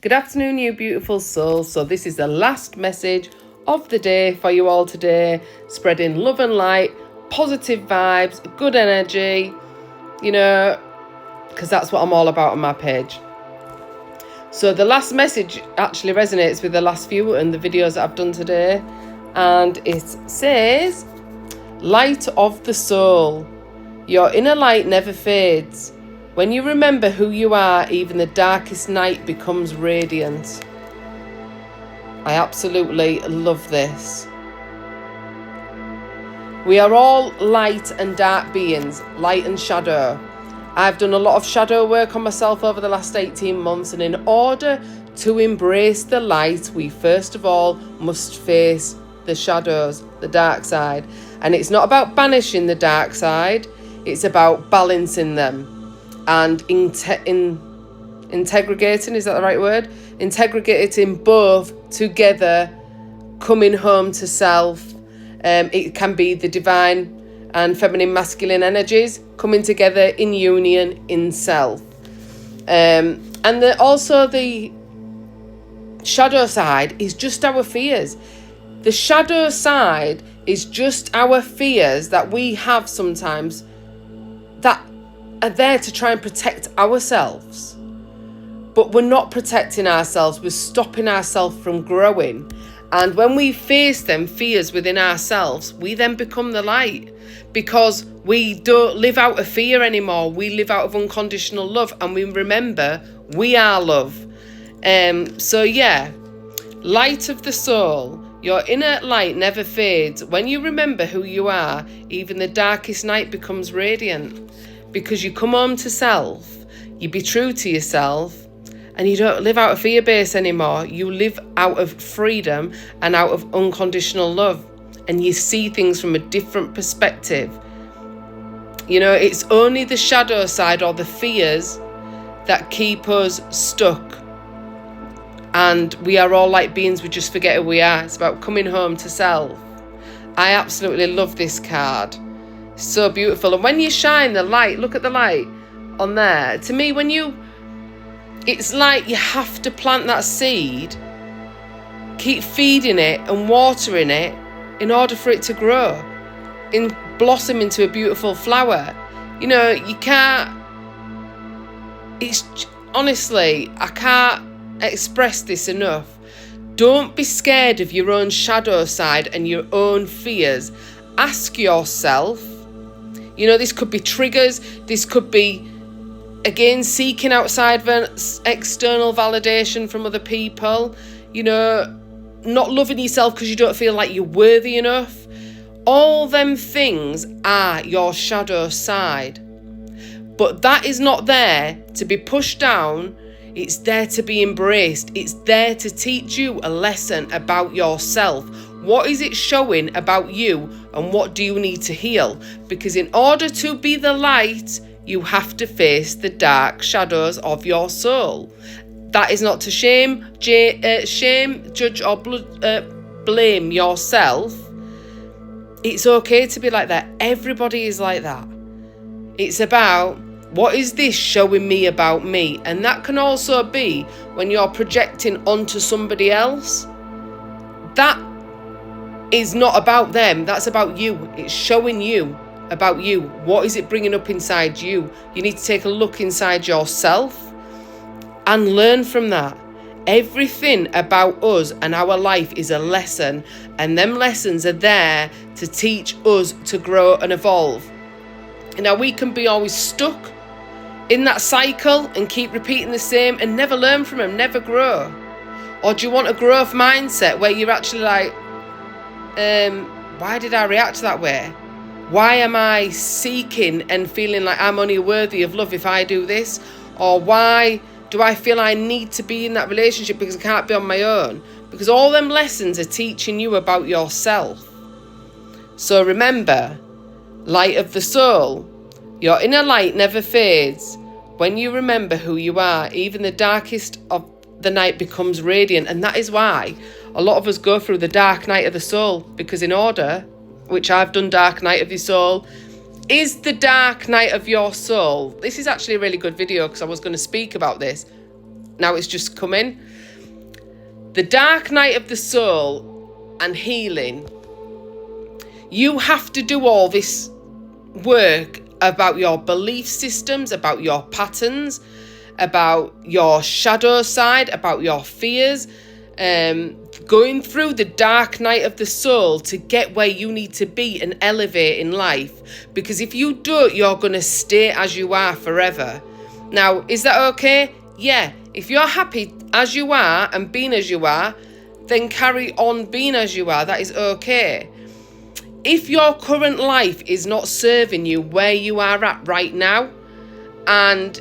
Good afternoon, you beautiful souls. So this is the last message of the day for you all today, spreading love and light, positive vibes, good energy, because that's what I'm all about on my page. So the last message actually resonates with the last few and the videos that I've done today, and it says, light of the soul, your inner light never fades. When you remember who you are, even the darkest night becomes radiant. I absolutely love this. We are all light and dark beings, light and shadow. I've done a lot of shadow work on myself over the last 18 months, and in order to embrace the light, we first of all must face the shadows, the dark side. And it's not about banishing the dark side, it's about balancing them. And integrating, is that the right word? Integrating both together, coming home to self. It can be the divine and feminine masculine energies coming together in union in self. And also the shadow side is just our fears. The shadow side is just our fears that we have sometimes that are there to try and protect ourselves. But we're not protecting ourselves, we're stopping ourselves from growing. And when we face them fears within ourselves, we then become the light, because we don't live out of fear anymore. We live out of unconditional love, and we remember we are love. Light of the soul, your inner light never fades. When you remember who you are, even the darkest night becomes radiant. Because you come home to self, you be true to yourself, and you don't live out of fear base anymore. You live out of freedom and out of unconditional love, and you see things from a different perspective. It's only the shadow side or the fears that keep us stuck. And we are all like beings, we just forget who we are. It's about coming home to self. I absolutely love this card. So beautiful. And when you shine the light, look at the light on there. To me, it's like you have to plant that seed, keep feeding it and watering it in order for it to grow and blossom into a beautiful flower. You can't, honestly, I can't express this enough. Don't be scared of your own shadow side and your own fears. Ask yourself, this could be triggers, this could be, again, seeking outside external validation from other people, not loving yourself because you don't feel like you're worthy enough. All them things are your shadow side. But that is not there to be pushed down, it's there to be embraced. It's there to teach you a lesson about yourself. What is it showing about you, and what do you need to heal? Because in order to be the light, you have to face the dark shadows of your soul. That is not to shame, judge, or blame yourself. It's okay to be like that. Everybody is like that. It's about, what is this showing me about me? And that can also be when you're projecting onto somebody else. That is not about them, that's about you. It's showing you about you. What is it bringing up inside you? You need to take a look inside yourself and learn from that. Everything about us and our life is a lesson, and them lessons are there to teach us to grow and evolve. Now, we can be always stuck in that cycle and keep repeating the same and never learn from them, never grow. Or do you want a growth mindset where you're actually like, why did I react that way? Why am I seeking and feeling like I'm only worthy of love if I do this? Or why do I feel I need to be in that relationship because I can't be on my own? Because all them lessons are teaching you about yourself. So remember, light of the soul, your inner light never fades. When you remember who you are, even the darkest of the night becomes radiant. And that is why a lot of us go through the dark night of the soul, because in order, which I've done dark night of your soul, is the dark night of your soul. This is actually a really good video because I was going to speak about this. now it's just coming. The dark night of the soul and healing. You have to do all this work about your belief systems, about your patterns, about your shadow side, about your fears, going through the dark night of the soul to get where you need to be and elevate in life. Because if you don't, you're going to stay as you are forever. Now, is that okay? Yeah. If you're happy as you are and being as you are, then carry on being as you are. That is okay. If your current life is not serving you where you are at right now, and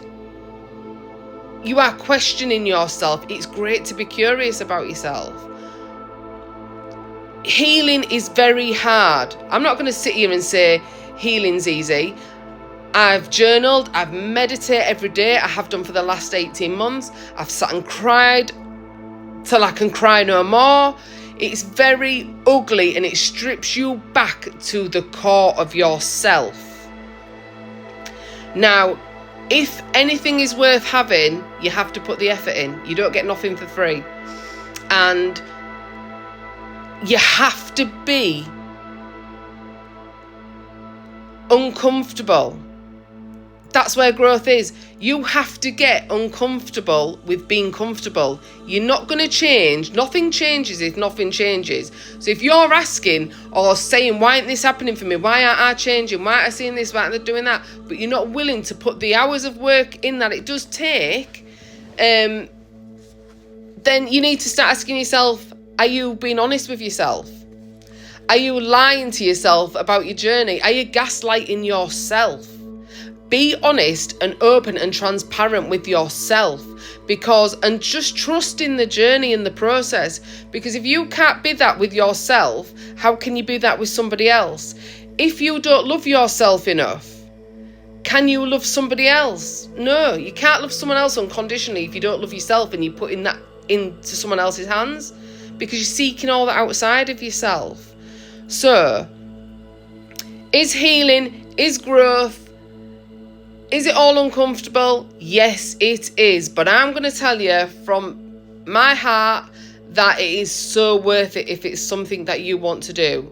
you are questioning yourself, it's great to be curious about yourself. Healing is very hard. I'm not going to sit here and say healing's easy. I've journaled, I've meditated every day. I have done for the last 18 months. I've sat and cried till I can cry no more. It's very ugly and it strips you back to the core of yourself. Now, if anything is worth having, you have to put the effort in. You don't get nothing for free. And you have to be uncomfortable. That's where growth is. You have to get uncomfortable with being comfortable. You're not going to change. Nothing changes if nothing changes. So if you're asking or saying, why isn't this happening for me? Why aren't I changing? Why aren't I seeing this? Why aren't I doing that? But you're not willing to put the hours of work in that it does take, then you need to start asking yourself, are you being honest with yourself? Are you lying to yourself about your journey? Are you gaslighting yourself? Be honest and open and transparent with yourself, and just trust in the journey and the process. Because if you can't be that with yourself, how can you be that with somebody else? If you don't love yourself enough, can you love somebody else? No, you can't love someone else unconditionally if you don't love yourself and you're putting that into someone else's hands, because you're seeking all that outside of yourself. So, is healing, is growth, is it all uncomfortable? Yes, it is. But I'm going to tell you from my heart that it is so worth it if it's something that you want to do.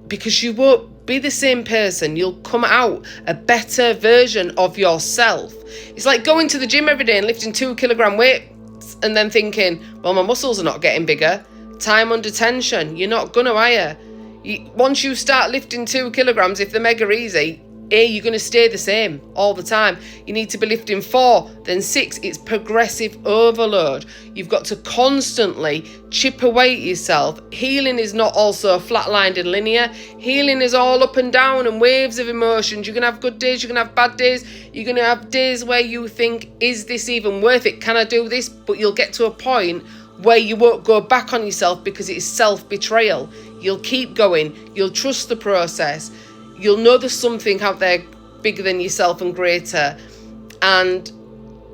Because you won't be the same person. You'll come out a better version of yourself. It's like going to the gym every day and lifting 2 kilogram weights and then thinking, well, my muscles are not getting bigger. Time under tension. You're not going to, are you? Once you start lifting 2 kilograms, if they're mega easy, you're going to stay the same all the time. You need to be lifting 4, then 6. It's progressive overload. You've got to constantly chip away at yourself. Healing is not also flatlined and linear. Healing is all up and down and waves of emotions. You're going to have good days, you're going to have bad days. You're going to have days where you think, is this even worth it? Can I do this? But you'll get to a point where you won't go back on yourself because it's self-betrayal. You'll keep going. You'll trust the process. You'll know there's something out there bigger than yourself and greater. And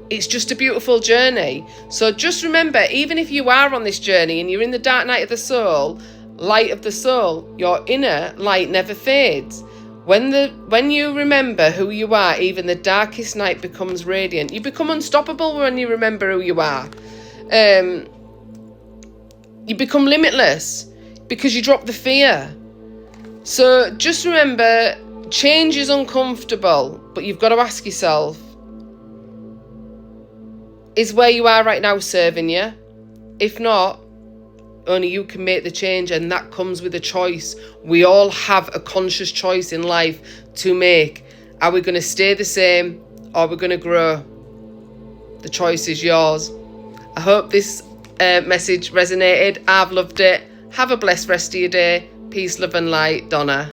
it's just a beautiful journey. So just remember, even if you are on this journey and you're in the dark night of the soul, light of the soul, your inner light never fades. When you remember who you are, even the darkest night becomes radiant. You become unstoppable when you remember who you are. You become limitless because you drop the fear. So just remember, change is uncomfortable, but you've got to ask yourself, is where you are right now serving you? If not, only you can make the change, and that comes with a choice. We all have a conscious choice in life to make. Are we going to stay the same, or are we going to grow? The choice is yours. I hope this message resonated. I've loved it. Have a blessed rest of your day. Peace, love and light. Donna.